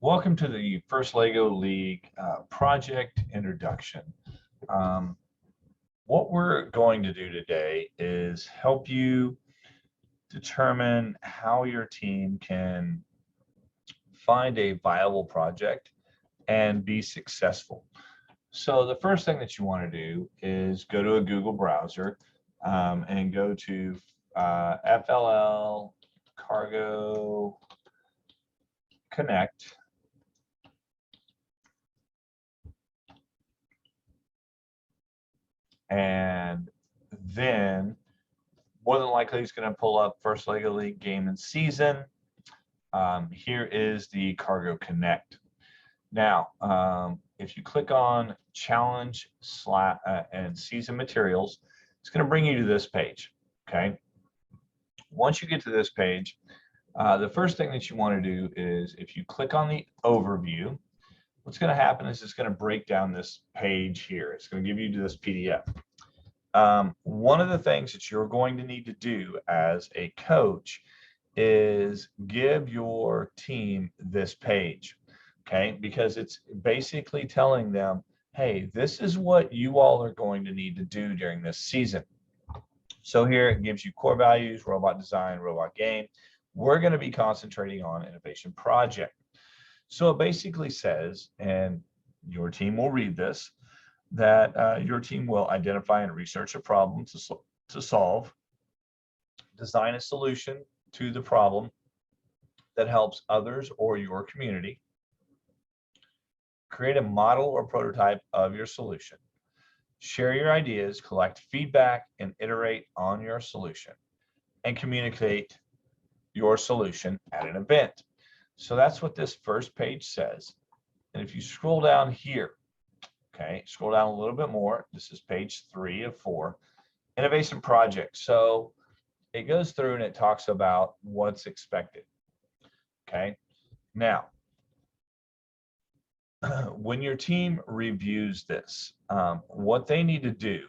Welcome to the First Lego League project introduction. Um, what we're going to do today is help you determine how your team can find a viable project and be successful. So the first thing that you want to do is go to a Google browser and go to FLL Cargo Connect. And then more than likely it's going to pull up First Lego League game and season. Here is the Cargo Connect. Now, if you click on challenge and season materials, it's going to bring you to this page. Okay. Once you get to this page, the first thing that you want to do is if you click on the overview, what's going to happen is it's going to break down this page here. It's going to give you this PDF. One of the things that you're going to need to do as a coach is give your team this page, okay? Because it's basically telling them, hey, this is what you all are going to need to do during this season. So here it gives you core values, robot design, robot game. We're going to be concentrating on innovation project. So it basically says, and your team will read this, that your team will identify and research a problem to solve, design a solution to the problem that helps others or your community, create a model or prototype of your solution, share your ideas, collect feedback, and iterate on your solution, and communicate your solution at an event. So that's what this first page says. And if you scroll down here, okay, scroll down a little bit more. This is page 3 of 4, innovation project. So it goes through and it talks about what's expected. Okay, now when your team reviews this, what they need to do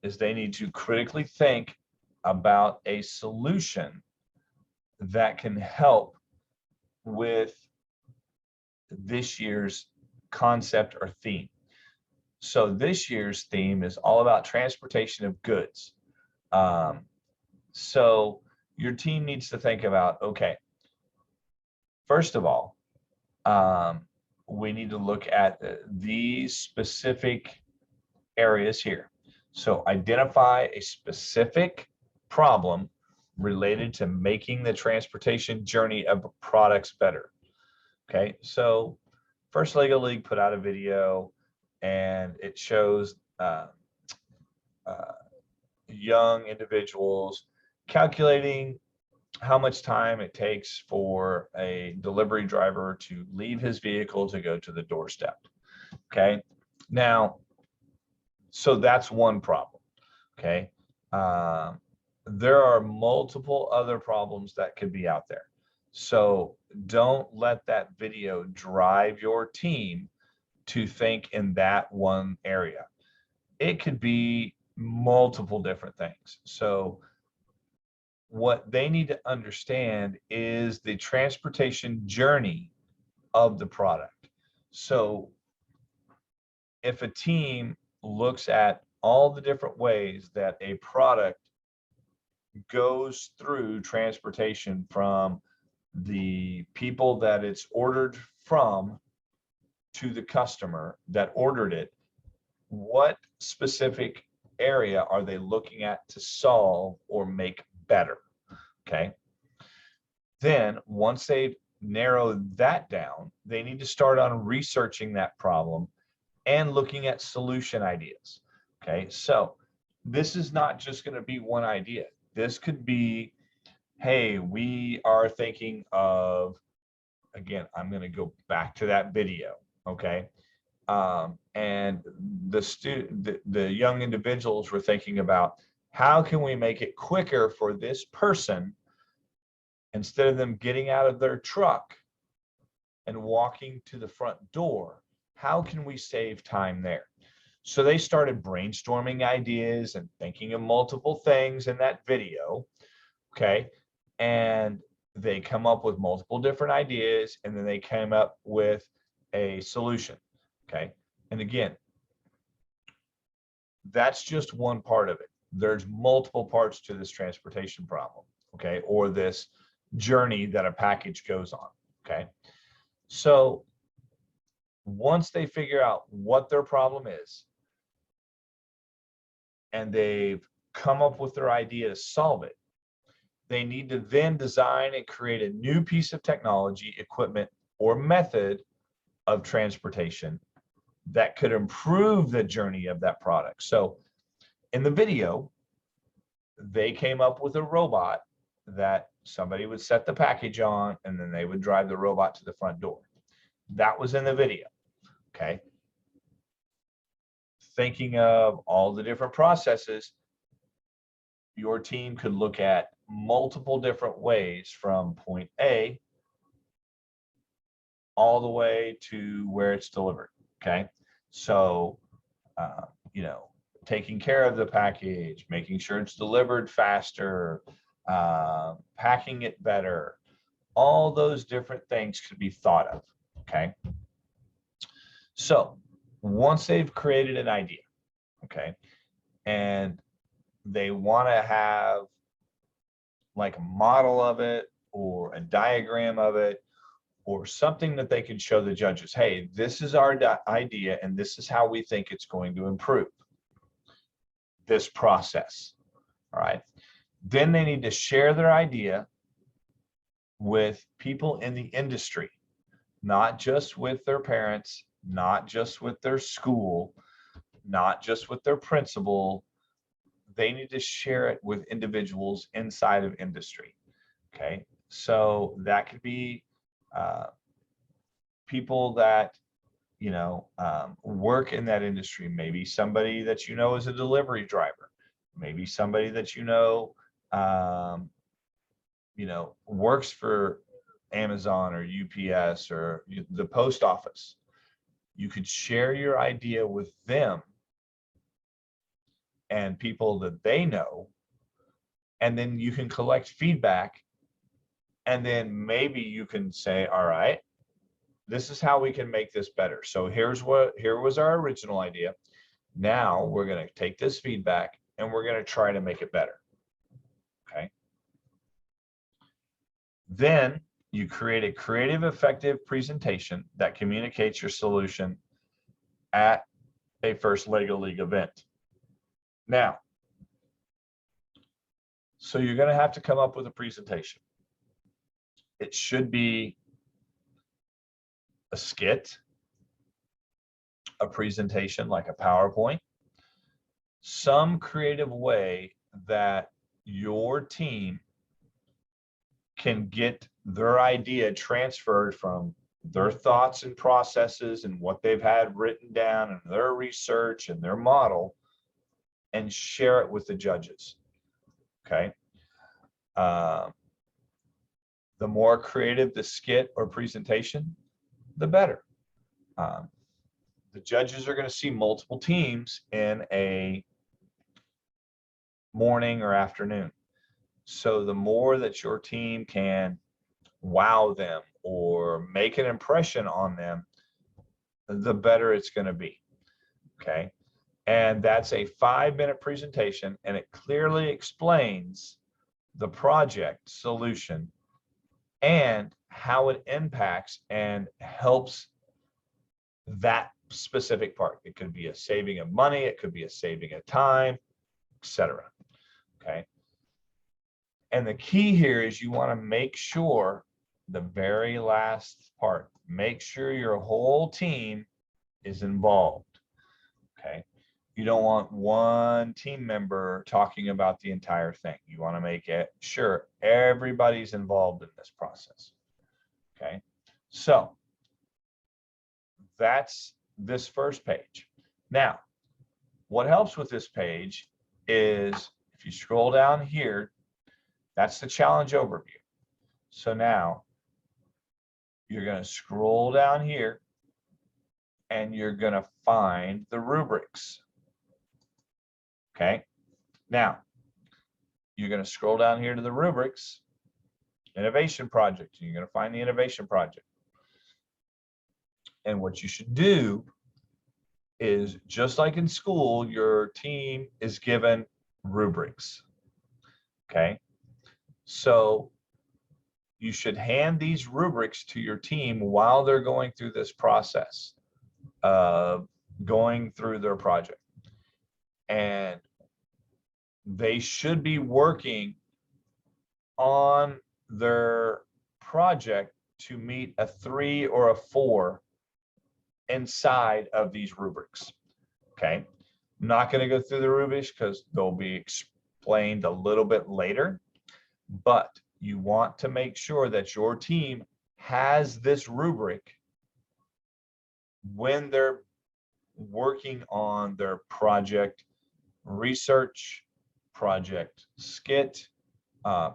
is they need to critically think about a solution that can help with this year's concept or theme. So this year's theme is all about transportation of goods. So your team needs to think about, okay, first of all, we need to look at these specific areas here. So identify a specific problem related to making the transportation journey of products better. Okay, so First Lego League put out a video and it shows young individuals calculating how much time it takes for a delivery driver to leave his vehicle to go to the doorstep. Okay, now, so that's one problem. Okay, there are multiple other problems that could be out there. So don't let that video drive your team to think in that one area. It could be multiple different things. So what they need to understand is the transportation journey of the product. So if a team looks at all the different ways that a product goes through transportation from the people that it's ordered from to the customer that ordered it, what specific area are they looking at to solve or make better? Okay. Then once they've narrowed that down, they need to start on researching that problem and looking at solution ideas. Okay. So this is not just going to be one idea. This could be, hey, we are thinking of, again, I'm going to go back to that video. Okay. And the young individuals were thinking about, how can we make it quicker for this person, instead of them getting out of their truck and walking to the front door, how can we save time there? So they started brainstorming ideas and thinking of multiple things in that video. Okay. And they come up with multiple different ideas, and then they came up with a solution. Okay. And again, that's just one part of it. There's multiple parts to this transportation problem, okay, or this journey that a package goes on. Okay. So once they figure out what their problem is and they've come up with their idea to solve it, they need to then design and create a new piece of technology, equipment, or method of transportation that could improve the journey of that product. So in the video, they came up with a robot that somebody would set the package on, and then they would drive the robot to the front door. That was in the video. Okay. Thinking of all the different processes, your team could look at multiple different ways from point A all the way to where it's delivered. Okay. So, taking care of the package, making sure it's delivered faster, packing it better, all those different things could be thought of. Okay. So once they've created an idea, okay, and they want to have like a model of it or a diagram of it or something that they can show the judges, hey, this is our idea and this is how we think it's going to improve this process. All right. Then they need to share their idea with people in the industry, not just with their parents, not just with their school, not just with their principal. They need to share it with individuals inside of industry. Okay. So that could be people that work in that industry, maybe somebody that is a delivery driver, maybe somebody that works for Amazon or UPS or the post office. You could share your idea with them and people that they know, and then you can collect feedback, and then maybe you can say, all right, this is how we can make this better. So here was our original idea. Now we're going to take this feedback and we're going to try to make it better. Okay. Then you create a creative, effective presentation that communicates your solution at a first LEGO League event. Now, so you're going to have to come up with a presentation. It should be a skit, a presentation like a PowerPoint, some creative way that your team can get their idea transferred from their thoughts and processes and what they've had written down and their research and their model and share it with the judges. Okay. The more creative the skit or presentation, the better. The judges are going to see multiple teams in a morning or afternoon. So the more that your team can wow them or make an impression on them, the better it's going to be. Okay. And that's a 5-minute presentation, and it clearly explains the project solution and how it impacts and helps that specific part. It could be a saving of money, it could be a saving of time, etc. Okay. And the key here is you want to make sure the very last part, make sure your whole team is involved. Okay. You don't want one team member talking about the entire thing. You want to make it sure everybody's involved in this process. Okay. So that's this first page. Now, what helps with this page is if you scroll down here, that's the challenge overview. So now you're going to scroll down here and you're going to find the rubrics. Okay. Now you're going to scroll down here to the rubrics innovation project. You're going to find the innovation project. And what you should do is, just like in school, your team is given rubrics. Okay. So you should hand these rubrics to your team while they're going through this process of going through their project. And they should be working on their project to meet a 3 or a 4 inside of these rubrics. Okay. I'm not going to go through the rubrics because they'll be explained a little bit later, but you want to make sure that your team has this rubric when they're working on their project research, project skit,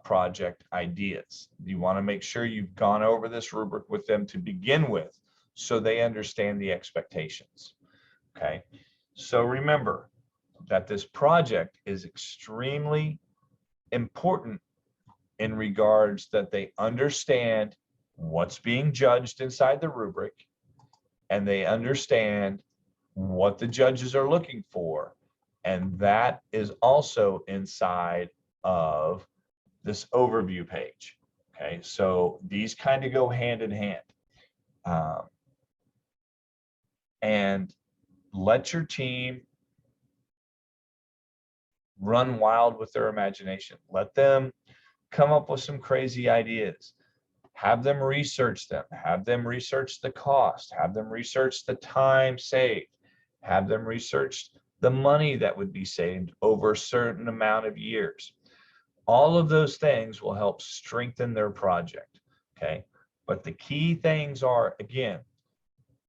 project ideas. You want to make sure you've gone over this rubric with them to begin with, so they understand the expectations. Okay. So remember that this project is extremely important in regards that they understand what's being judged inside the rubric, and they understand what the judges are looking for. And that is also inside of this overview page. Okay, so these kind of go hand in hand. And let your team run wild with their imagination. Let them come up with some crazy ideas. Have them research them. Have them research the cost. Have them research the time saved. Have them research the money that would be saved over a certain amount of years. All of those things will help strengthen their project. Okay. But the key things are, again,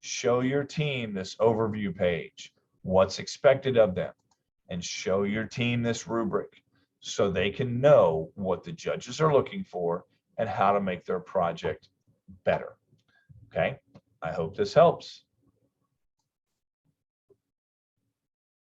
show your team this overview page, what's expected of them, and show your team this rubric so they can know what the judges are looking for and how to make their project better. Okay. I hope this helps.